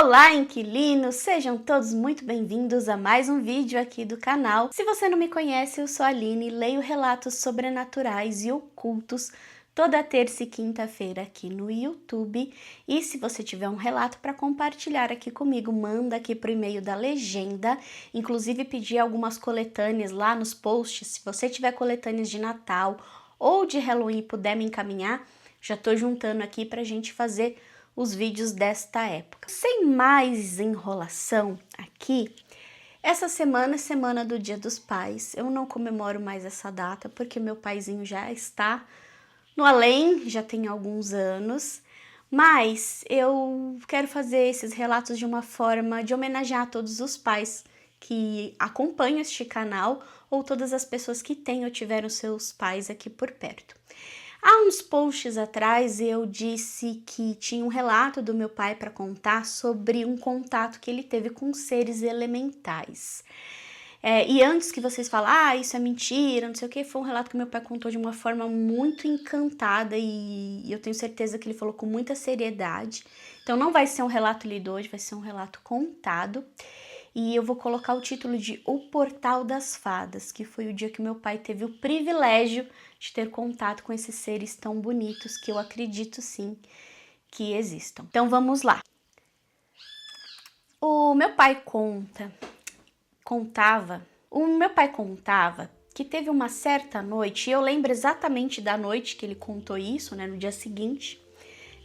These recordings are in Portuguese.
Olá, inquilinos! Sejam todos muito bem-vindos a mais um vídeo aqui do canal. Se você não me conhece, eu sou a Aline, leio relatos sobrenaturais e ocultos toda terça e quinta-feira aqui no YouTube. E se você tiver um relato para compartilhar aqui comigo, manda aqui pro e-mail da legenda. Inclusive pedi algumas coletâneas lá nos posts. Se você tiver coletâneas de Natal ou de Halloween e puder me encaminhar, já tô juntando aqui pra gente fazer os vídeos desta época. Sem mais enrolação aqui, essa semana é semana do Dia dos Pais. Eu não comemoro mais essa data porque meu paizinho já está no além, já tem alguns anos, mas eu quero fazer esses relatos de uma forma de homenagear todos os pais que acompanham este canal ou todas as pessoas que têm ou tiveram seus pais aqui por perto. Há uns posts atrás eu disse que tinha um relato do meu pai para contar sobre um contato que ele teve com seres elementais. E antes que vocês falem, isso é mentira, não sei o que, foi um relato que meu pai contou de uma forma muito encantada e eu tenho certeza que ele falou com muita seriedade. Então não vai ser um relato lido hoje, vai ser um relato contado. E eu vou colocar o título de O Portal das Fadas, que foi o dia que meu pai teve o privilégio de ter contato com esses seres tão bonitos que eu acredito sim que existam. Então vamos lá. O meu pai contava que teve uma certa noite, e eu lembro exatamente da noite que ele contou isso, né, no dia seguinte.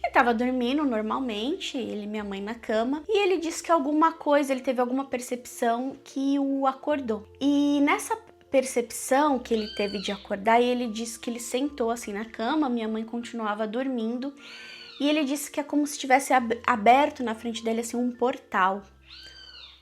Ele tava dormindo normalmente, ele e minha mãe na cama, e ele disse que ele teve alguma percepção que o acordou. E nessa percepção que ele teve de acordar, ele disse que ele sentou assim na cama, minha mãe continuava dormindo, e ele disse que é como se tivesse aberto na frente dele assim um portal.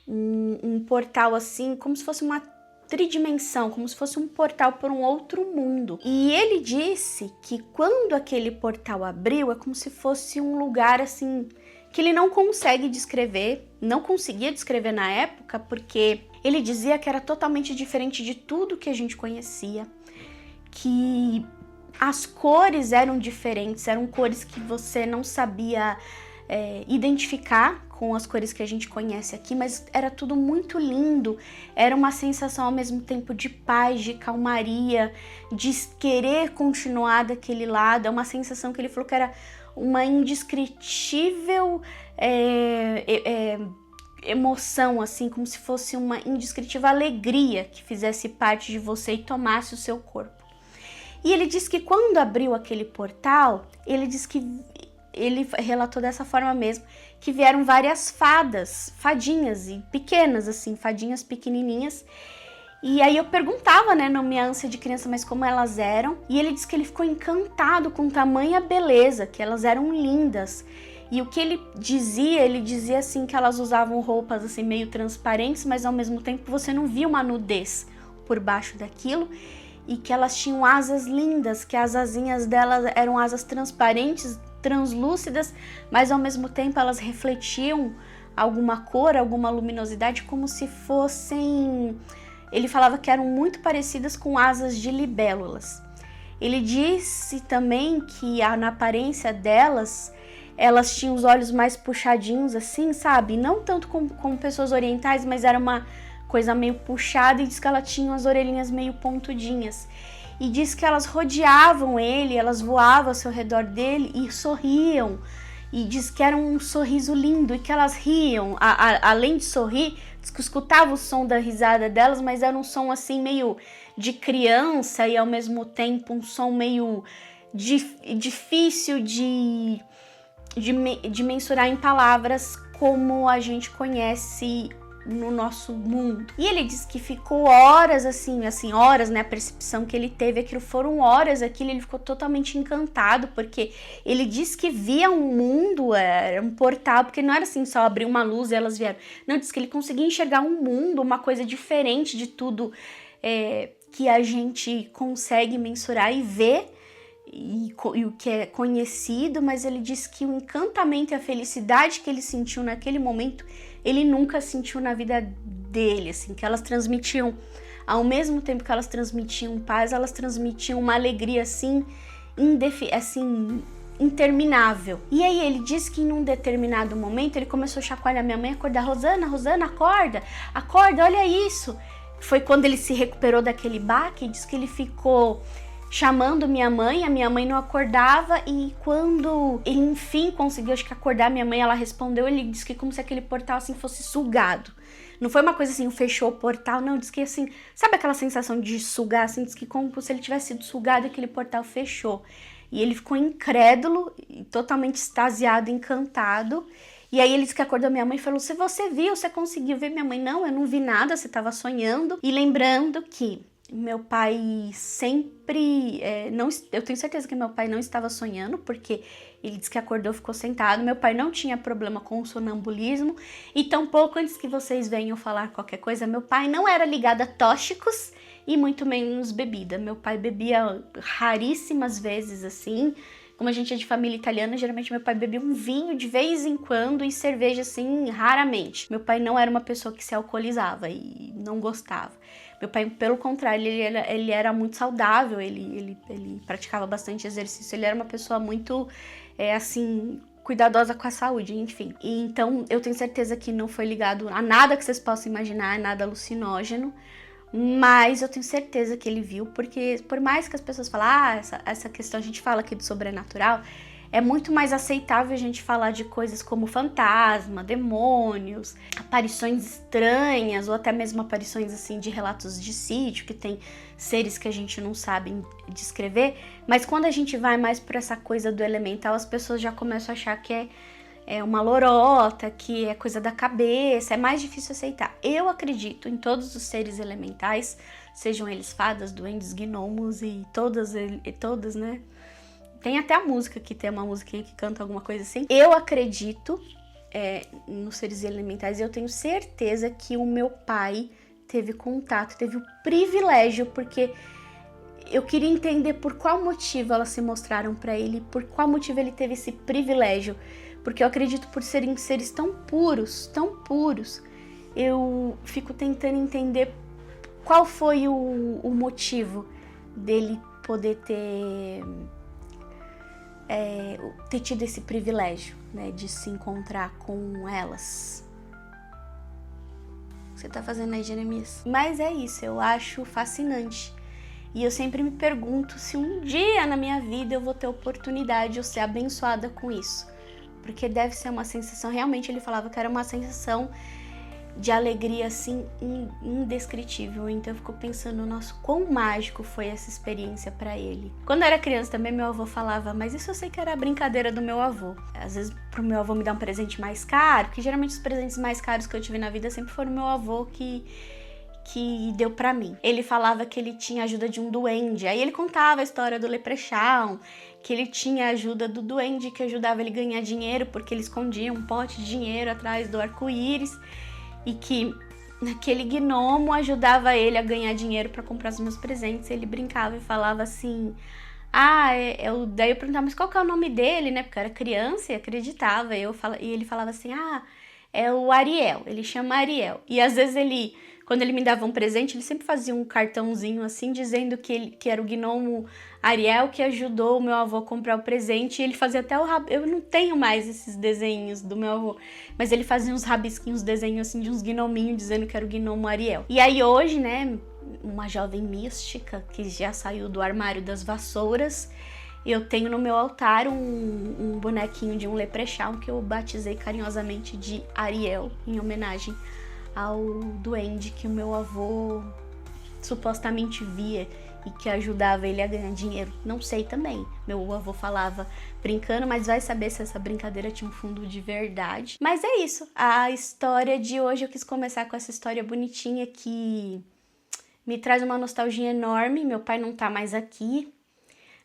Um portal assim, como se fosse uma tridimensão, como se fosse um portal para um outro mundo. E ele disse que quando aquele portal abriu, é como se fosse um lugar assim que ele não consegue descrever, não conseguia descrever na época, porque ele dizia que era totalmente diferente de tudo que a gente conhecia, que as cores eram diferentes, eram cores que você não sabia identificar com as cores que a gente conhece aqui, mas era tudo muito lindo, era uma sensação ao mesmo tempo de paz, de calmaria, de querer continuar daquele lado, é uma sensação que ele falou que era uma indescritível emoção, assim, como se fosse uma indescritível alegria que fizesse parte de você e tomasse o seu corpo. E ele disse que quando abriu aquele portal, ele relatou dessa forma mesmo, que vieram várias fadinhas e pequenas assim, fadinhas pequenininhas. E aí eu perguntava, né, na minha ânsia de criança, mas como elas eram? E ele disse que ele ficou encantado com tamanha beleza, que elas eram lindas. E o que ele dizia assim que elas usavam roupas assim meio transparentes, mas ao mesmo tempo você não via uma nudez por baixo daquilo. E que elas tinham asas lindas, que as asinhas delas eram asas transparentes, translúcidas, mas ao mesmo tempo elas refletiam alguma cor, alguma luminosidade, como se fossem... Ele falava que eram muito parecidas com asas de libélulas. Ele disse também que na aparência delas, elas tinham os olhos mais puxadinhos assim, sabe? Não tanto como pessoas orientais, mas era uma coisa meio puxada, e diz que ela tinha as orelhinhas meio pontudinhas. E diz que elas rodeavam ele, elas voavam ao seu redor dele e sorriam. E diz que era um sorriso lindo e que elas riam. Além de sorrir, diz que escutava o som da risada delas, mas era um som assim meio de criança e ao mesmo tempo um som meio difícil de mensurar em palavras como a gente conhece no nosso mundo. E ele disse que ficou horas assim, horas, né, a percepção que ele teve, aquilo foram horas, aquilo ele ficou totalmente encantado, porque ele disse que via um mundo, era um portal, porque não era assim só abrir uma luz e elas vieram, não, disse que ele conseguia enxergar um mundo, uma coisa diferente de tudo que a gente consegue mensurar e ver, e o que é conhecido, mas ele disse que o encantamento e a felicidade que ele sentiu naquele momento, ele nunca sentiu na vida dele, assim, que elas transmitiam, ao mesmo tempo que elas transmitiam paz, elas transmitiam uma alegria assim, interminável. E aí ele disse que em um determinado momento ele começou a chacoalhar minha mãe, acordar, Rosana, acorda, olha isso. Foi quando ele se recuperou daquele baque, diz que ele ficou chamando minha mãe, a minha mãe não acordava, e quando ele enfim conseguiu, acho que acordar minha mãe, ela respondeu, ele disse que como se aquele portal assim fosse sugado. Não foi uma coisa assim, fechou o portal, não, diz que assim, sabe aquela sensação de sugar, assim, diz que como se ele tivesse sido sugado e aquele portal fechou. E ele ficou incrédulo, totalmente extasiado, encantado. E aí ele disse que acordou minha mãe e falou, se você viu, você conseguiu ver? Minha mãe, não, eu não vi nada, você estava sonhando. E lembrando que meu pai sempre, eu tenho certeza que meu pai não estava sonhando, porque ele disse que acordou, ficou sentado. Meu pai não tinha problema com o sonambulismo, e tampouco, antes que vocês venham falar qualquer coisa, meu pai não era ligado a tóxicos e muito menos bebida. Meu pai bebia raríssimas vezes, assim. Como a gente é de família italiana, geralmente meu pai bebia um vinho de vez em quando e cerveja, assim, raramente. Meu pai não era uma pessoa que se alcoolizava e não gostava. Meu pai, pelo contrário, ele era muito saudável, ele praticava bastante exercício, ele era uma pessoa muito, assim, cuidadosa com a saúde, enfim. E então, eu tenho certeza que não foi ligado a nada que vocês possam imaginar, nada alucinógeno, mas eu tenho certeza que ele viu, porque por mais que as pessoas falem, essa questão, a gente fala aqui do sobrenatural, é muito mais aceitável a gente falar de coisas como fantasma, demônios, aparições estranhas, ou até mesmo aparições assim de relatos de sítio, que tem seres que a gente não sabe descrever, mas quando a gente vai mais por essa coisa do elemental, as pessoas já começam a achar que é uma lorota, que é coisa da cabeça, é mais difícil aceitar. Eu acredito em todos os seres elementais, sejam eles fadas, duendes, gnomos e todas, né? Tem até a música, que tem uma musiquinha que canta alguma coisa assim. Eu acredito nos seres elementais, e eu tenho certeza que o meu pai teve contato, teve o privilégio, porque eu queria entender por qual motivo elas se mostraram para ele, por qual motivo ele teve esse privilégio, porque eu acredito por serem seres tão puros, eu fico tentando entender qual foi o motivo dele poder ter tido esse privilégio, né, de se encontrar com elas. O que você tá fazendo aí, Jeremias? Mas é isso, eu acho fascinante. E eu sempre me pergunto se um dia na minha vida eu vou ter oportunidade de eu ser abençoada com isso. Porque deve ser uma sensação, realmente ele falava que era uma sensação de alegria assim indescritível. Então eu fico pensando, nossa, quão mágico foi essa experiência pra ele. Quando eu era criança também, meu avô falava, mas isso eu sei que era a brincadeira do meu avô. Às vezes pro meu avô me dar um presente mais caro, que geralmente os presentes mais caros que eu tive na vida sempre foram meu avô que deu pra mim. Ele falava que ele tinha ajuda de um duende, aí ele contava a história do Leprechaun, que ele tinha a ajuda do duende que ajudava ele a ganhar dinheiro, porque ele escondia um pote de dinheiro atrás do arco-íris, e que aquele gnomo ajudava ele a ganhar dinheiro para comprar os meus presentes. Ele brincava e falava assim, daí eu perguntava, mas qual que é o nome dele, né, porque eu era criança e acreditava, e ele falava assim, é o Ariel, ele chama Ariel, e às vezes quando ele me dava um presente, ele sempre fazia um cartãozinho assim, dizendo que era o gnomo Ariel que ajudou o meu avô a comprar o presente, e ele fazia até eu não tenho mais esses desenhos do meu avô, mas ele fazia uns rabisquinhos, desenhos assim de uns gnominhos, dizendo que era o gnomo Ariel. E aí hoje, né, uma jovem mística que já saiu do armário das vassouras, eu tenho no meu altar um bonequinho de um Leprechaun que eu batizei carinhosamente de Ariel, em homenagem ao duende que o meu avô supostamente via e que ajudava ele a ganhar dinheiro. Não sei também. Meu avô falava brincando, mas vai saber se essa brincadeira tinha um fundo de verdade. Mas é isso. A história de hoje, eu quis começar com essa história bonitinha que me traz uma nostalgia enorme. Meu pai não tá mais aqui,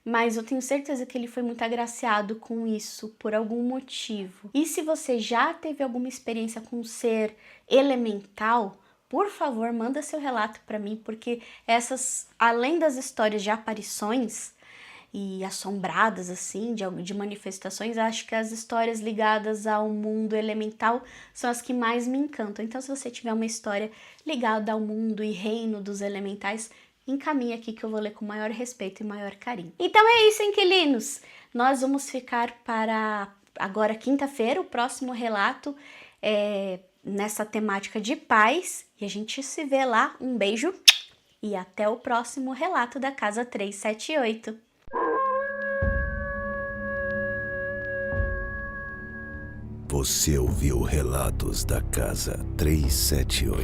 mas eu tenho certeza que ele foi muito agraciado com isso por algum motivo. E se você já teve alguma experiência com um ser elemental, por favor, manda seu relato para mim, porque essas, além das histórias de aparições e assombradas, assim, de manifestações, acho que as histórias ligadas ao mundo elemental são as que mais me encantam. Então, se você tiver uma história ligada ao mundo e reino dos elementais, encaminha aqui que eu vou ler com maior respeito e maior carinho. Então é isso, inquilinos! Nós vamos ficar para agora quinta-feira, o próximo relato nessa temática de paz, e a gente se vê lá. Um beijo e até o próximo relato da Casa 378. Você ouviu Relatos da Casa 378.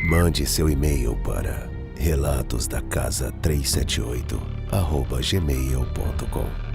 Mande seu e-mail para relatosdacasa378@gmail.com.